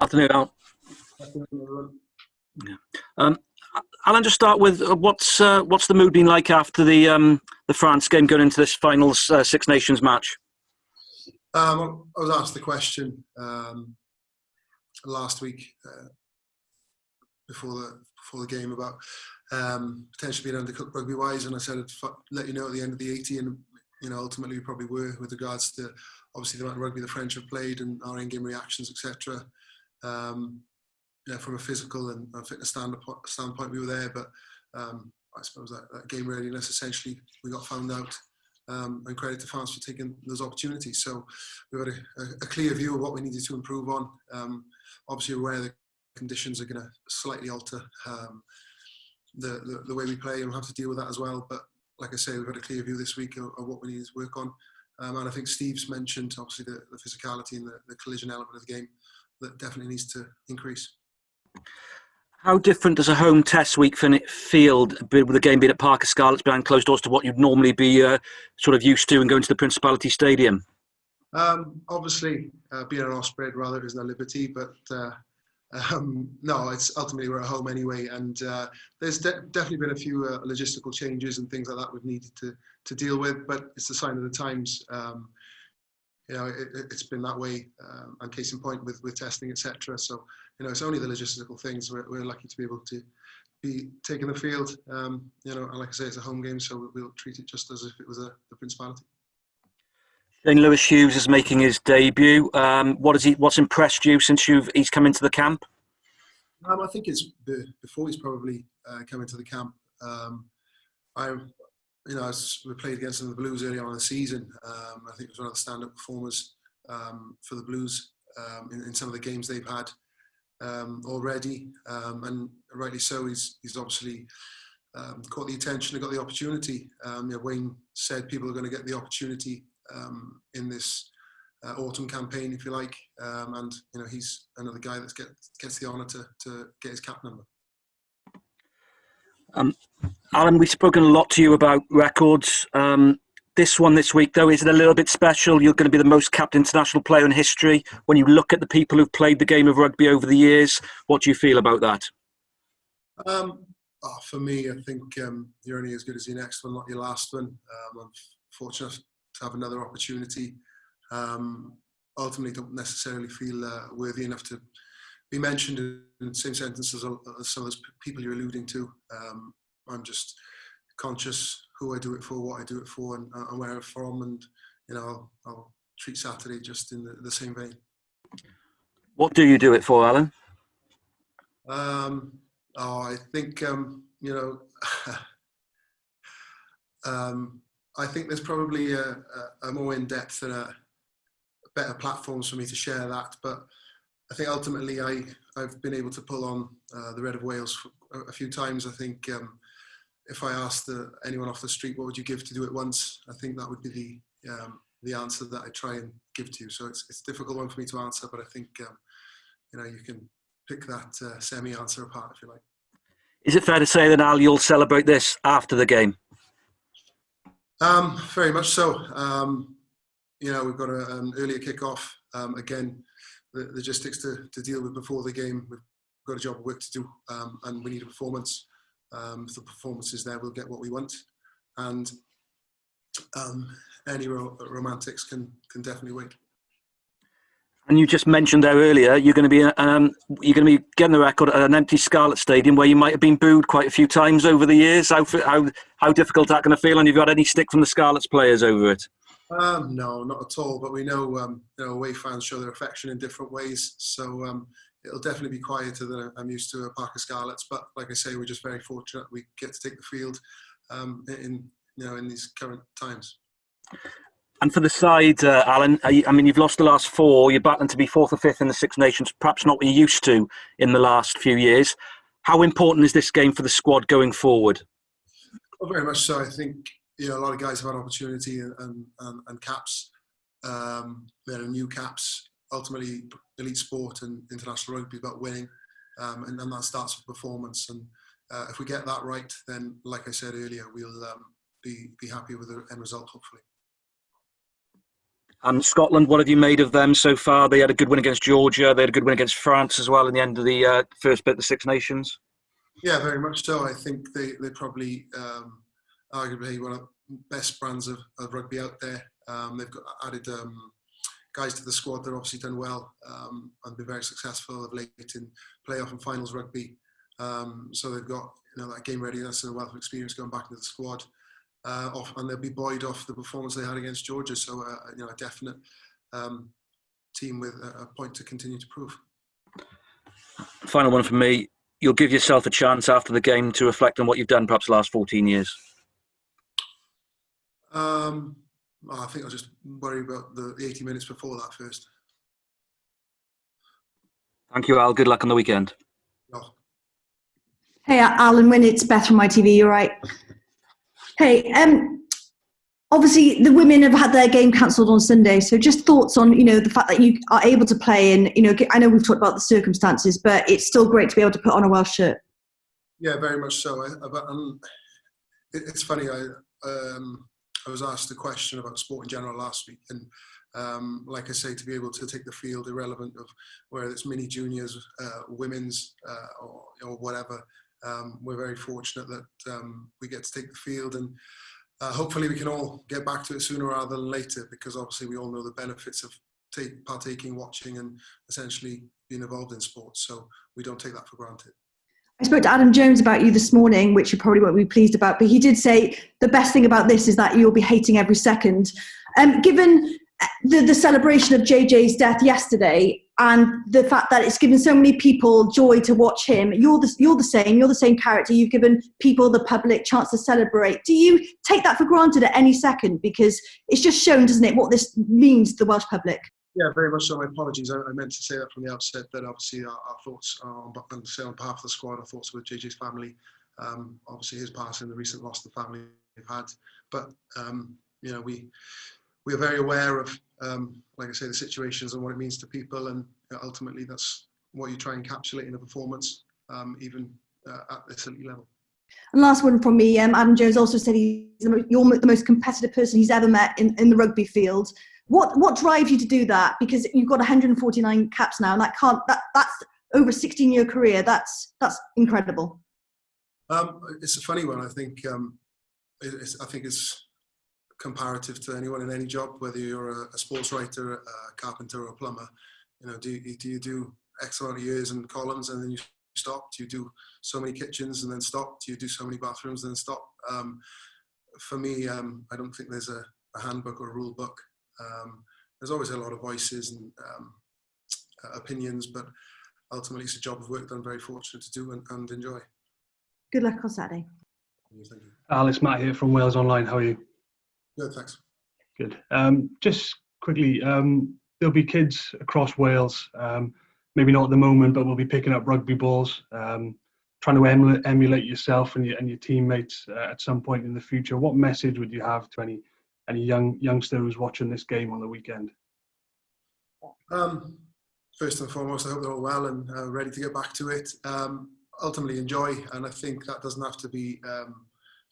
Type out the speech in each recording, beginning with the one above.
Afternoon, Al. Yeah. Alan, just start with what's the mood been like after the France game going into this finals Six Nations match? I was asked the question last week before the game about potentially being undercooked rugby wise, and I said I'd let you know at the end of the 80, and ultimately we probably were with regards to obviously the amount of rugby the French have played and our in-game reactions, etc. From a physical and fitness standpoint, we were there, but I suppose that game readiness, essentially, we got found out. And credit to France for taking those opportunities. So we've had a clear view of what we needed to improve on. Obviously, aware the conditions are going to slightly alter the way we play, and we'll have to deal with that as well. But like I say, we've had a clear view this week of what we need to work on. And I think Steve's mentioned, obviously, the physicality and the collision element of the game that definitely needs to increase. How different does a home test week feel with the game being at Parker Scarlets behind closed doors to what you'd normally be sort of used to and going to the Principality Stadium? Obviously, being an Osprey, I'd rather it is no Liberty, but no, it's ultimately we're at home anyway, and there's definitely been a few logistical changes and things like that we've needed to deal with, but it's the sign of the times. It's been that way, and case in point with testing, etc. So, it's only the logistical things. We're lucky to be able to be taking the field. And like I say, it's a home game, so we'll treat it just as if it was the Principality. Shane Lewis-Hughes is making his debut. What's impressed you since he's come into the camp? I think it's before he's probably come into the camp. We played against them, the Blues, early on in the season. I think it was one of the stand-up performers for the Blues in some of the games they've had already, and rightly so. He's obviously caught the attention and got the opportunity. Wayne said people are going to get the opportunity in this autumn campaign, if you like, and he's another guy that gets the honour to get his cap number. Alan, we've spoken a lot to you about records. This week, though, is it a little bit special? You're going to be the most capped international player in history. When you look at the people who've played the game of rugby over the years, what do you feel about that? For me, I think you're only as good as your next one, not your last one. I'm fortunate to have another opportunity. Ultimately, don't necessarily feel worthy enough to be mentioned in the same sentence as some of those people you're alluding to. I'm just conscious who I do it for, what I do it for, and where I'm from, and I'll treat Saturday just in the same vein. What do you do it for, Alan? I think I think there's probably a more in-depth and a better platforms for me to share that, but I think ultimately I've been able to pull on the Red of Wales a few times. I think if I asked anyone off the street, what would you give to do it once? I think that would be the answer that I try and give to you. So it's a difficult one for me to answer, but I think you can pick that semi-answer apart if you like. Is it fair to say that, Al, you'll celebrate this after the game? Very much so. We've got an earlier kick-off. Again, the logistics to deal with before the game. We've got a job of work to do, and we need a performance. If the performance is there, we'll get what we want. And any romantics can definitely wait. And you just mentioned there earlier, you're going to be getting the record at an empty Scarlet Stadium where you might have been booed quite a few times over the years. How difficult is that going to feel? And you've got any stick from the Scarlets players over it? No, not at all. But we know away fans show their affection in different ways. So it'll definitely be quieter than I'm used to at Parker Scarlets. But like I say, we're just very fortunate we get to take the field in these current times. And for the side, Alan, you've lost the last four. You're battling to be fourth or fifth in the Six Nations, perhaps not what you're used to in the last few years. How important is this game for the squad going forward? Well, very much so. I think a lot of guys have had opportunity and caps, new caps. Ultimately, elite sport and international rugby is about winning, and that starts with performance. And if we get that right, then, like I said earlier, we'll be happy with the end result, hopefully. And Scotland, what have you made of them so far? They had a good win against Georgia. They had a good win against France as well in the end of the first bit of the Six Nations. Yeah, very much so. I think they probably arguably one of the best brands of rugby out there. They've got added guys to the squad that have obviously done well and been very successful of late in playoff and finals rugby. So they've got that game readiness and a wealth of experience going back into the squad. And they'll be buoyed off the performance they had against Georgia. So a definite team with a point to continue to prove. Final one from me. You'll give yourself a chance after the game to reflect on what you've done perhaps the last 14 years. I think I'll just worry about the 80 minutes before that first. Thank you, Al. Good luck on the weekend. Oh. Hey, Alun Wyn, it's Beth from ITV. You're right. Hey, obviously the women have had their game cancelled on Sunday. So just thoughts on, the fact that you are able to play and, I know we've talked about the circumstances, but it's still great to be able to put on a Welsh shirt. Yeah, very much so. It's funny. I was asked a question about sport in general last week, and like I say, to be able to take the field, irrelevant of whether it's mini juniors, women's, or whatever, we're very fortunate that we get to take the field, and hopefully we can all get back to it sooner rather than later, because obviously we all know the benefits of partaking, watching, and essentially being involved in sports. So we don't take that for granted. I spoke to Adam Jones about you this morning, which you probably won't be pleased about, but he did say the best thing about this is that you'll be hating every second. Given the celebration of JJ's death yesterday and the fact that it's given so many people joy to watch him, you're the same character. You've given people, the public, chance to celebrate. Do you take that for granted at any second? Because it's just shown, doesn't it, what this means to the Welsh public? Yeah, very much so. My apologies. I meant to say that from the outset, that obviously our thoughts are on behalf of the squad, our thoughts with JJ's family. Obviously his passing, the recent loss the family have had. But, we are very aware of, like I say, the situations and what it means to people. And ultimately that's what you try and encapsulate in a performance, even at this elite level. And last one from me, Adam Jones also said you're the most competitive person he's ever met in the rugby field. What drives you to do that? Because you've got 149 caps now, and that's over a 16-year career. That's incredible. It's a funny one. I think it's comparative to anyone in any job, whether you're a sports writer, a carpenter, or a plumber. Do you do X amount of years in columns and then you stop? Do you do so many kitchens and then stop? Do you do so many bathrooms and then stop? For me, I don't think there's a handbook or a rule book. There's always a lot of voices and opinions, but ultimately it's a job of work that I'm very fortunate to do and enjoy. Good luck on Saturday. Thank you. Al, it's Matt here from Wales Online. How are you? Good, thanks. Good. Just quickly, there'll be kids across Wales, maybe not at the moment, but we'll be picking up rugby balls, trying to emulate yourself and your teammates at some point in the future. What message would you have to any youngster who's watching this game on the weekend? First and foremost, I hope they're all well and ready to get back to it. Ultimately enjoy, and I think that doesn't have to be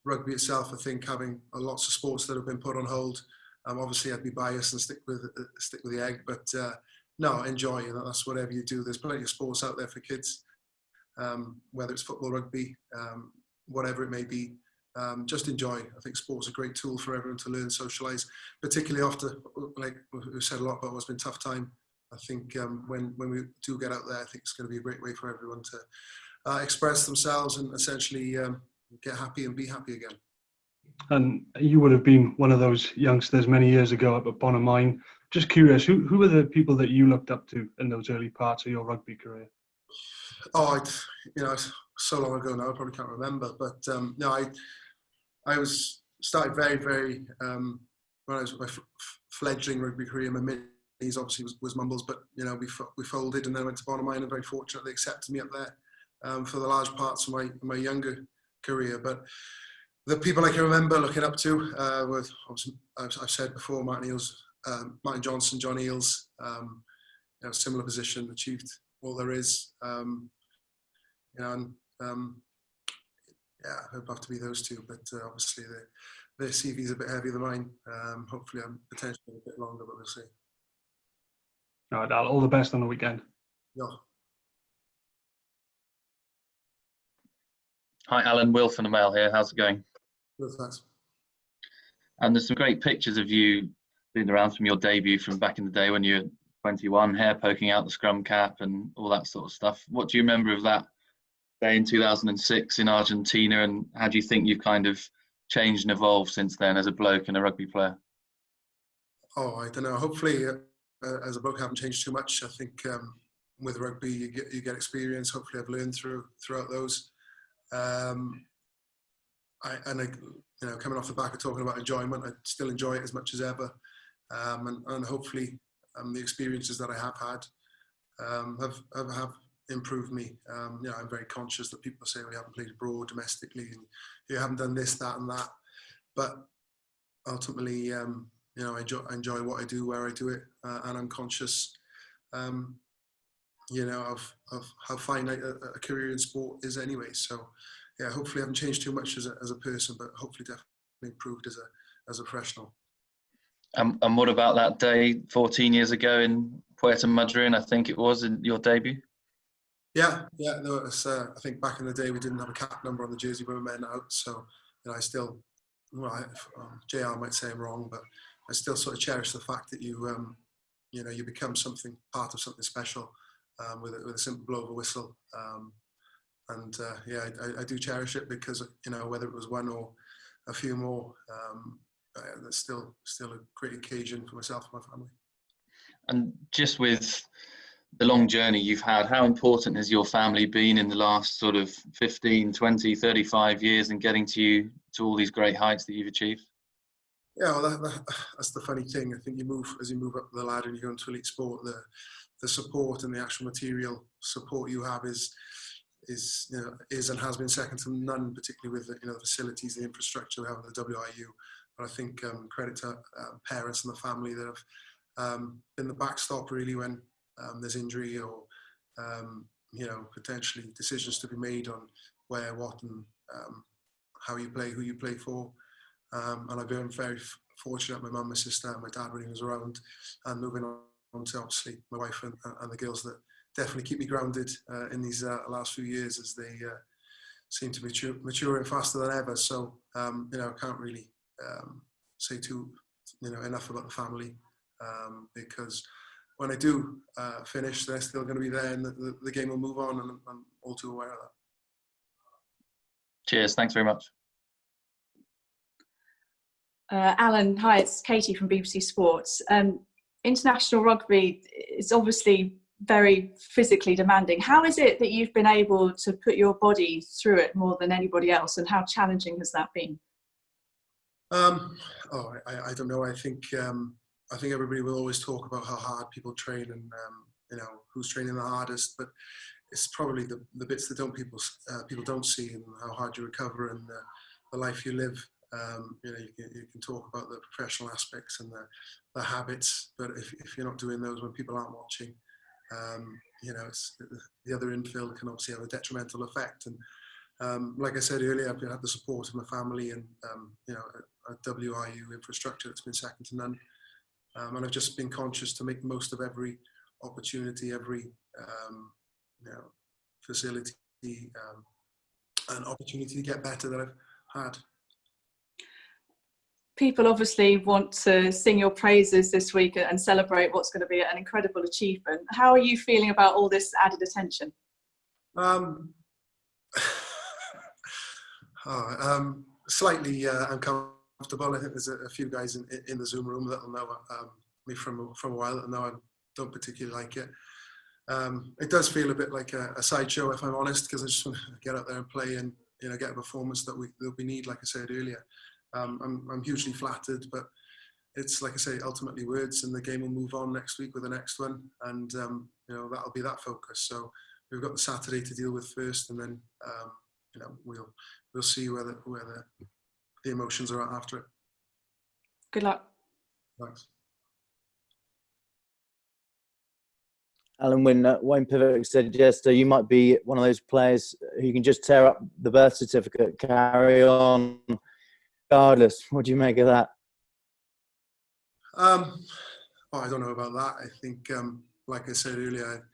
rugby itself. I think having lots of sports that have been put on hold, obviously I'd be biased and stick with the egg, but no, enjoy. That's whatever you do. There's plenty of sports out there for kids, whether it's football, rugby, whatever it may be. Just enjoy. I think sport's a great tool for everyone to learn, socialise, particularly after, like we've said a lot about what's been a tough time. I think when we do get out there, I think it's going to be a great way for everyone to express themselves and essentially get happy and be happy again. And you would have been one of those youngsters many years ago up at Bonamine. Just curious, who were the people that you looked up to in those early parts of your rugby career? Oh, so long ago now, I probably can't remember. But no, I started very, very when I was my fledgling rugby career. My minis obviously was Mumbles, but we folded and then went to Bonamine, and very fortunate they accepted me up there for the large parts of my younger career. But the people I can remember looking up to were, obviously, I've said before, Martin Johnson, John Eales, similar position, achieved all there is. Yeah, I hope I have to be those two, but obviously their CV's a bit heavier than mine. Hopefully I'm potentially a bit longer, but we'll see. All right, Al, all the best on the weekend. Yeah. Hi, Alan. Will from the Mail here. How's it going? Good, thanks. And there's some great pictures of you being around from your debut from back in the day when you were 21, hair poking out the scrum cap and all that sort of stuff. What do you remember of that day in 2006 in Argentina, and how do you think you've kind of changed and evolved since then as a bloke and a rugby player? Oh, I don't know. Hopefully, as a bloke, I haven't changed too much. I think with rugby, you get experience. Hopefully, I've learned throughout those. Coming off the back of talking about enjoyment, I still enjoy it as much as ever, and hopefully, the experiences that I have had have improved me. I'm very conscious that people say we haven't played abroad domestically, and you haven't done this, that, and that. But ultimately, I enjoy what I do, where I do it, and I'm conscious, of how finite a career in sport is anyway. So, yeah, hopefully I haven't changed too much as a person, but hopefully definitely improved as a professional. And what about that day 14 years ago in Puerto Madryn, I think it was, in your debut? Yeah. No, it was, I think back in the day we didn't have a cap number on the jersey when we went out, so I still, JR might say I'm wrong, but I still sort of cherish the fact that you become part of something special with a simple blow of a whistle. I do cherish it because whether it was one or a few more, that's still a great occasion for myself and my family. And just with the long journey you've had, how important has your family been in the last sort of 15, 20, 35 years in getting to all these great heights that you've achieved? Yeah, well, that's the funny thing. I think as you move up the ladder and you go into elite sport, the support and the actual material support you have is and has been second to none, particularly with the facilities, the infrastructure we have at the WIU. But I think credit to parents and the family that have been the backstop really when there's injury or potentially decisions to be made on where, what, and how you play, who you play for. And I've been very fortunate. My mum, my sister, and my dad when he was around, and moving on to obviously my wife and the girls that definitely keep me grounded in these last few years as they seem to be maturing faster than ever. So I can't really say enough about the family because when I do finish, they're still going to be there, and the game will move on, and I'm all too aware of that. Cheers. Thanks very much. Alan, hi, it's Katie from BBC Sports. International rugby is obviously very physically demanding. How is it that you've been able to put your body through it more than anybody else, and how challenging has that been? I don't know. I think everybody will always talk about how hard people train and who's training the hardest, but it's probably the bits that people don't see, and how hard you recover and the life you live. You can talk about the professional aspects and the habits, but if you're not doing those when people aren't watching, it's the other infield can obviously have a detrimental effect. And like I said earlier, I've had the support of my family and a WIU infrastructure that's been second to none. And I've just been conscious to make the most of every opportunity, every facility and opportunity to get better that I've had. People obviously want to sing your praises this week and celebrate what's going to be an incredible achievement. How are you feeling about all this added attention? Slightly uncomfortable. I think there's a few guys in the Zoom room that'll know me from a while that know I don't particularly like it. It does feel a bit like a sideshow, if I'm honest, because I just want to get out there and play and get a performance that we need, like I said earlier. I'm hugely flattered, but it's like I say, ultimately words, and the game will move on next week with the next one, and that'll be that focus. So we've got the Saturday to deal with first, and then we'll see where the emotions are at after it. Good luck. Thanks. Alun Wyn Pivot said yesterday you might be one of those players who can just tear up the birth certificate, carry on regardless. What do you make of that? I don't know about that. I think, like I said earlier,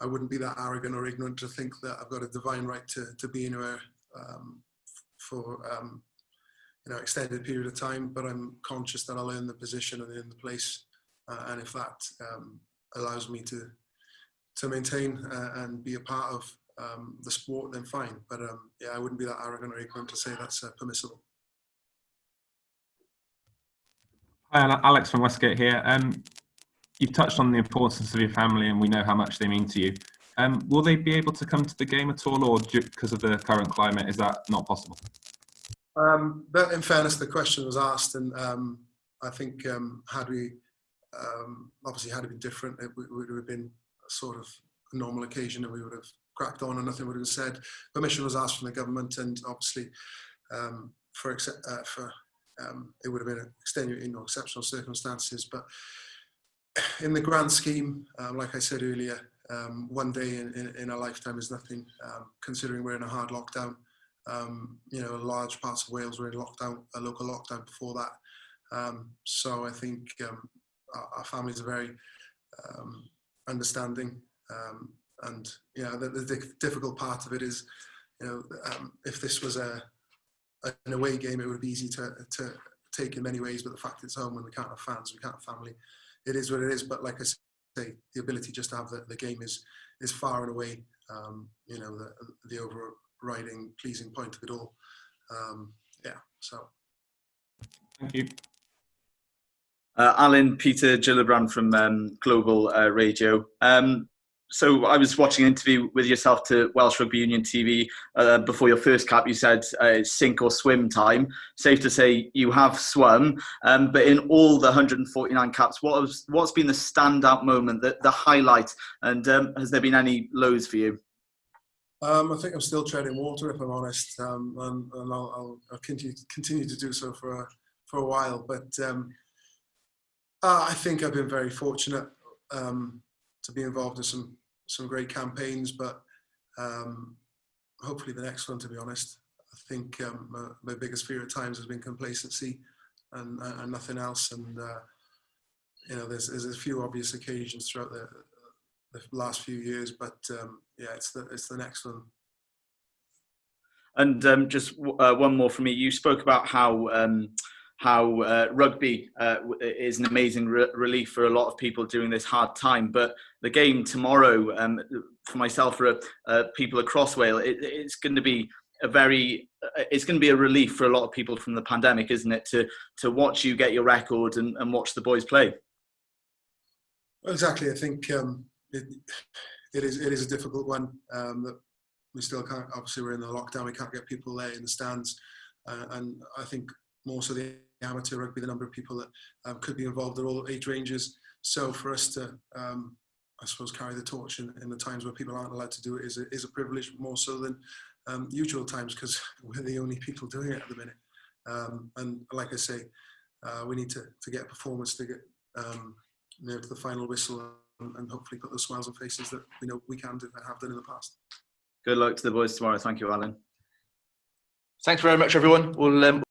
I wouldn't be that arrogant or ignorant to think that I've got a divine right to be anywhere for extended period of time. But I'm conscious that I'll earn the position and earn the place, and if that allows me to maintain and be a part of the sport, then fine. But I wouldn't be that arrogant or ignorant to say that's permissible. Hi, Alex from Westgate here. You've touched on the importance of your family, and we know how much they mean to you. Will they be able to come to the game at all, or because of the current climate, is that not possible? But in fairness, the question was asked, and I think had we obviously had it been different, it would have been a sort of a normal occasion, and we would have cracked on and nothing would have been said. Permission was asked from the government, and obviously it would have been extenuating or exceptional circumstances. But in the grand scheme, like I said earlier, one day in a lifetime is nothing, considering we're in a hard lockdown. Large parts of Wales were in lockdown, a local lockdown before that. So I think our families are very understanding. And the difficult part of it is, if this was an away game, it would be easy to take in many ways. But the fact it's home and we can't have fans, we can't have family, it is what it is. But like I say, the ability just to have the game is far and away, the overriding pleasing point of it all. So. Thank you. Alan, Peter Gillibrand from Global Radio. So I was watching an interview with yourself to Welsh Rugby Union TV before your first cap. You said sink or swim time. Safe to say you have swum, but in all the 149 caps, what's been the standout moment, the highlight, and has there been any lows for you? I think I'm still treading water, if I'm honest, and I'll continue to do so for a while. But I think I've been very fortunate to be involved in some great campaigns, but hopefully the next one, to be honest. I think my biggest fear at times has been complacency and nothing else. And there's a few obvious occasions throughout the last few years, but it's the next one. And just one more from me. You spoke about how rugby is an amazing relief for a lot of people during this hard time. But the game tomorrow, for myself, for people across Wales, it's going to be a relief for a lot of people from the pandemic, isn't it? To watch you get your record and watch the boys play. Well, exactly. I think it is a difficult one. That we still can't. Obviously, we're in the lockdown. We can't get people there in the stands, and I think more so the amateur rugby, the number of people that could be involved at all age ranges. So for us to, I suppose, carry the torch in the times where people aren't allowed to do it is a privilege, more so than usual times, because we're the only people doing it at the minute. And like I say, we need to get a performance to get to the final whistle and hopefully put those smiles on faces that we know we can do and have done in the past. Good luck to the boys tomorrow. Thank you, Alan. Thanks very much, everyone. We'll